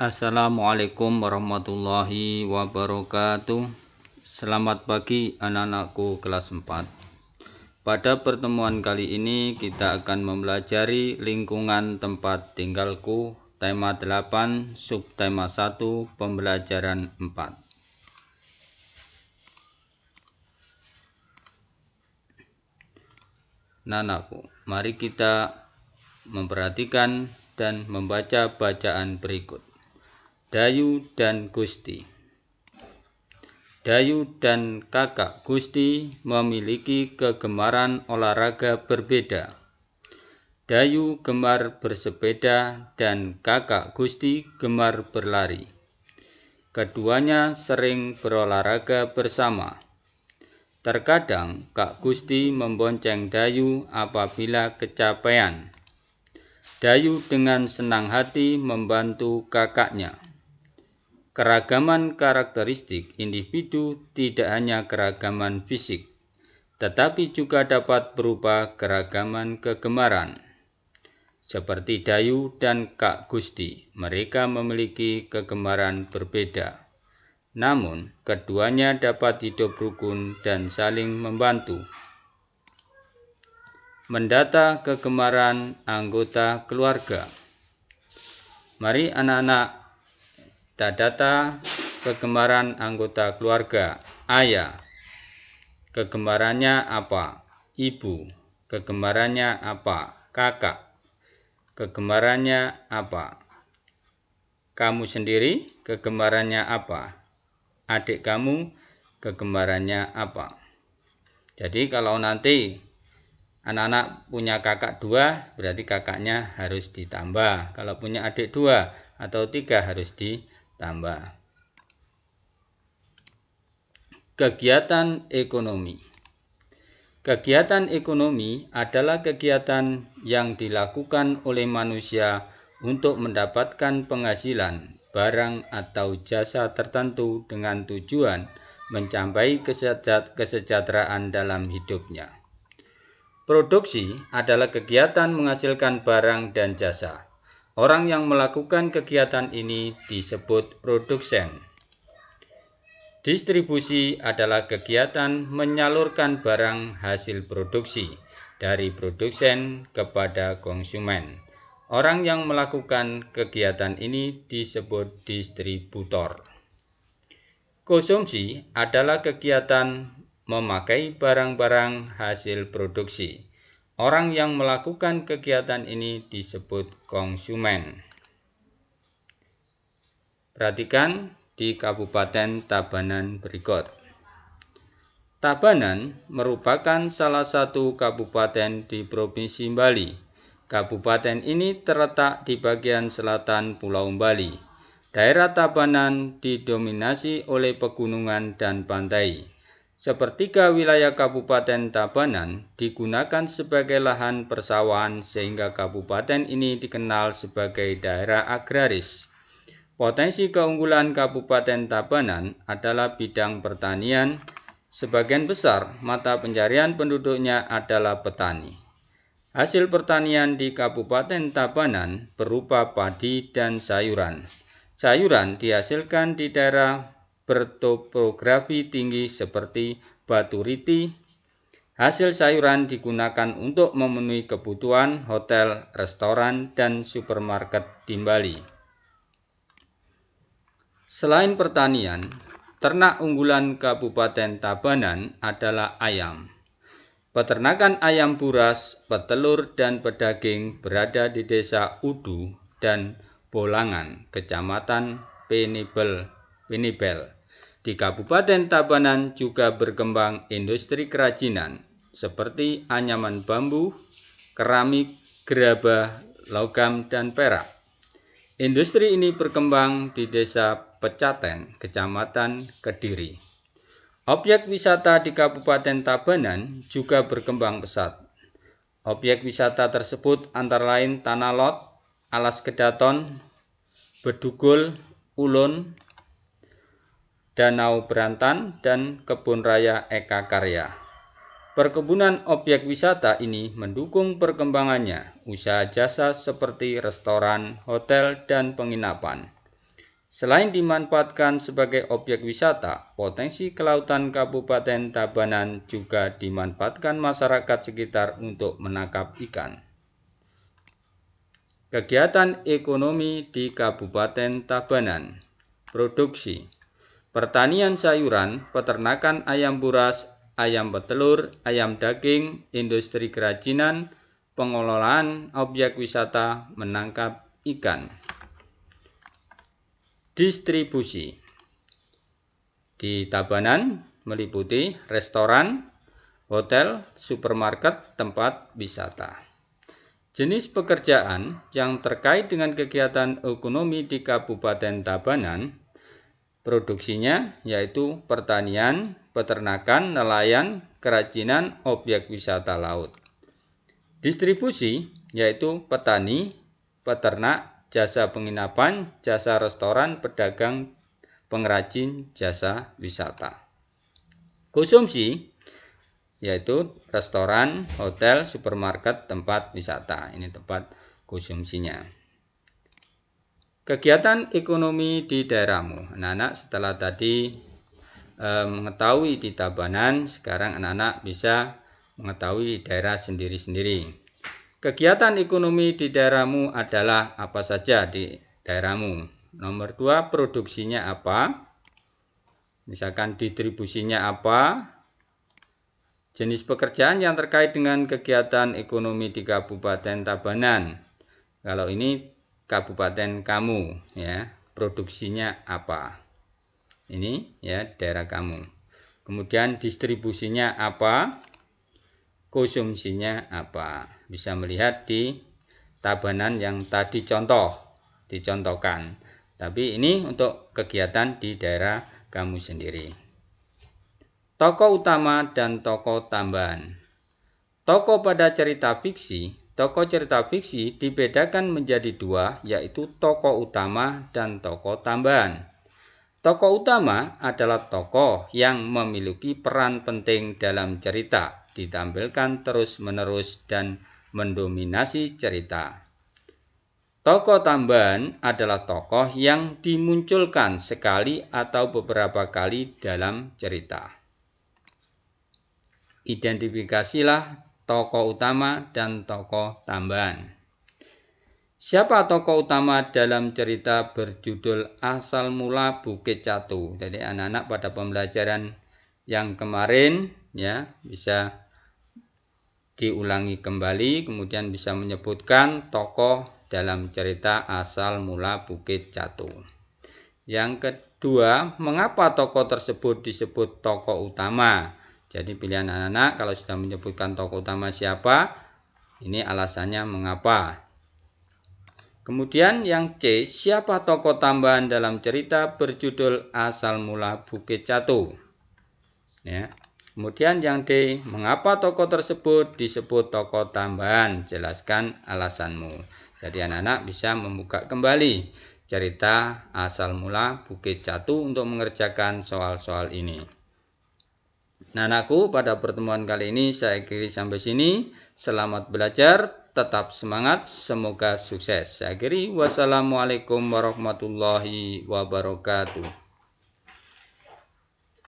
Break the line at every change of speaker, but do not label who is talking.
Assalamualaikum warahmatullahi wabarakatuh. Selamat pagi anak-anakku kelas 4. Pada pertemuan kali ini kita akan mempelajari lingkungan tempat tinggalku, tema 8, subtema 1, pembelajaran 4. Anak-anakku, mari kita memperhatikan dan membaca bacaan berikut. Dayu dan Gusti. Dayu dan kakak Gusti memiliki kegemaran olahraga berbeda. Dayu gemar bersepeda dan kakak Gusti gemar berlari. Keduanya sering berolahraga bersama. Terkadang Kak Gusti membonceng Dayu apabila kecapean. Dayu dengan senang hati membantu kakaknya. Keragaman karakteristik individu tidak hanya keragaman fisik, tetapi juga dapat berupa keragaman kegemaran. Seperti Dayu dan Kak Gusti, mereka memiliki kegemaran berbeda. Namun, keduanya dapat hidup rukun dan saling membantu. Mendata kegemaran anggota keluarga. Mari anak-anak kita data kegemaran anggota keluarga. Ayah, kegemarannya apa? Ibu, kegemarannya apa? Kakak, kegemarannya apa? Kamu sendiri, kegemarannya apa? Adik kamu, kegemarannya apa? Jadi kalau nanti anak-anak punya kakak 2, berarti kakaknya harus ditambah. Kalau punya adik 2 atau 3 harus ditambah. Kegiatan ekonomi. Kegiatan ekonomi adalah kegiatan yang dilakukan oleh manusia untuk mendapatkan penghasilan, barang atau jasa tertentu dengan tujuan mencapai kesejahteraan dalam hidupnya. Produksi adalah kegiatan menghasilkan barang dan jasa. Orang yang melakukan kegiatan ini disebut produsen. Distribusi adalah kegiatan menyalurkan barang hasil produksi dari produsen kepada konsumen. Orang yang melakukan kegiatan ini disebut distributor. Konsumsi adalah kegiatan memakai barang-barang hasil produksi. Orang yang melakukan kegiatan ini disebut konsumen. Perhatikan di Kabupaten Tabanan berikut. Tabanan merupakan salah satu kabupaten di Provinsi Bali. Kabupaten ini terletak di bagian selatan Pulau Bali. Daerah Tabanan didominasi oleh pegunungan dan pantai. Sepertiga wilayah Kabupaten Tabanan digunakan sebagai lahan persawahan sehingga kabupaten ini dikenal sebagai daerah agraris. Potensi keunggulan Kabupaten Tabanan adalah bidang pertanian. Sebagian besar mata pencarian penduduknya adalah petani. Hasil pertanian di Kabupaten Tabanan berupa padi dan sayuran. Sayuran dihasilkan di daerah bertopografi tinggi seperti Batu Riti. Hasil sayuran digunakan untuk memenuhi kebutuhan hotel, restoran, dan supermarket di Bali. Selain pertanian, ternak unggulan Kabupaten Tabanan adalah ayam. Peternakan ayam buras, petelur, dan pedaging berada di Desa Udu dan Bolangan, Kecamatan Penibel. Di Kabupaten Tabanan juga berkembang industri kerajinan seperti anyaman bambu, keramik, gerabah, logam, dan perak. Industri ini berkembang di Desa Pecaten, Kecamatan Kediri. Objek wisata di Kabupaten Tabanan juga berkembang pesat. Objek wisata tersebut antara lain Tanah Lot, Alas Kedaton, Bedugul, Ulun, Danau Berantan, dan Kebun Raya Eka Karya. Perkebunan objek wisata ini mendukung perkembangannya usaha jasa seperti restoran, hotel, dan penginapan. Selain dimanfaatkan sebagai objek wisata, potensi kelautan Kabupaten Tabanan juga dimanfaatkan masyarakat sekitar untuk menangkap ikan. Kegiatan ekonomi di Kabupaten Tabanan. Produksi: pertanian sayuran, peternakan ayam buras, ayam petelur, ayam daging, industri kerajinan, pengelolaan objek wisata, menangkap ikan. Distribusi di Tabanan meliputi restoran, hotel, supermarket, tempat wisata. Jenis pekerjaan yang terkait dengan kegiatan ekonomi di Kabupaten Tabanan, produksinya yaitu pertanian, peternakan, nelayan, kerajinan, objek wisata laut. Distribusi yaitu petani, peternak, jasa penginapan, jasa restoran, pedagang, pengrajin, jasa wisata. Konsumsi yaitu restoran, hotel, supermarket, tempat wisata. Ini tempat konsumsinya. Kegiatan ekonomi di daerahmu. Anak-anak setelah tadi mengetahui di Tabanan, sekarang anak-anak bisa mengetahui daerah sendiri-sendiri. Kegiatan ekonomi di daerahmu adalah apa saja di daerahmu? Nomor 2, produksinya apa? Misalkan distribusinya apa? Jenis pekerjaan yang terkait dengan kegiatan ekonomi di Kabupaten Tabanan. Kalau ini kabupaten kamu, ya, produksinya apa? Ini ya daerah kamu. Kemudian distribusinya apa? Konsumsinya apa? Bisa melihat di Tabanan yang tadi dicontohkan. Tapi ini untuk kegiatan di daerah kamu sendiri. Tokoh utama dan tokoh tambahan. Tokoh cerita fiksi dibedakan menjadi 2, yaitu tokoh utama dan tokoh tambahan. Tokoh utama adalah tokoh yang memiliki peran penting dalam cerita, ditampilkan terus-menerus dan mendominasi cerita. Tokoh tambahan adalah tokoh yang dimunculkan sekali atau beberapa kali dalam cerita. Identifikasilah tokoh utama dan tokoh tambahan. Siapa tokoh utama dalam cerita berjudul Asal Mula Bukit Catu? Jadi anak-anak pada pembelajaran yang kemarin ya bisa diulangi kembali, kemudian bisa menyebutkan tokoh dalam cerita Asal Mula Bukit Catu. Yang kedua, mengapa tokoh tersebut disebut tokoh utama? Jadi pilihan anak-anak kalau sudah menyebutkan tokoh utama siapa, ini alasannya mengapa. Kemudian yang C, siapa tokoh tambahan dalam cerita berjudul Asal Mula Bukit Catu? Ya. Kemudian yang D, mengapa tokoh tersebut disebut tokoh tambahan? Jelaskan alasanmu. Jadi anak-anak bisa membuka kembali cerita Asal Mula Bukit Catu untuk mengerjakan soal-soal ini. Nah, anakku, pada pertemuan kali ini saya akhiri sampai sini. Selamat belajar, tetap semangat, semoga sukses. Saya akhiri, wassalamualaikum warahmatullahi wabarakatuh.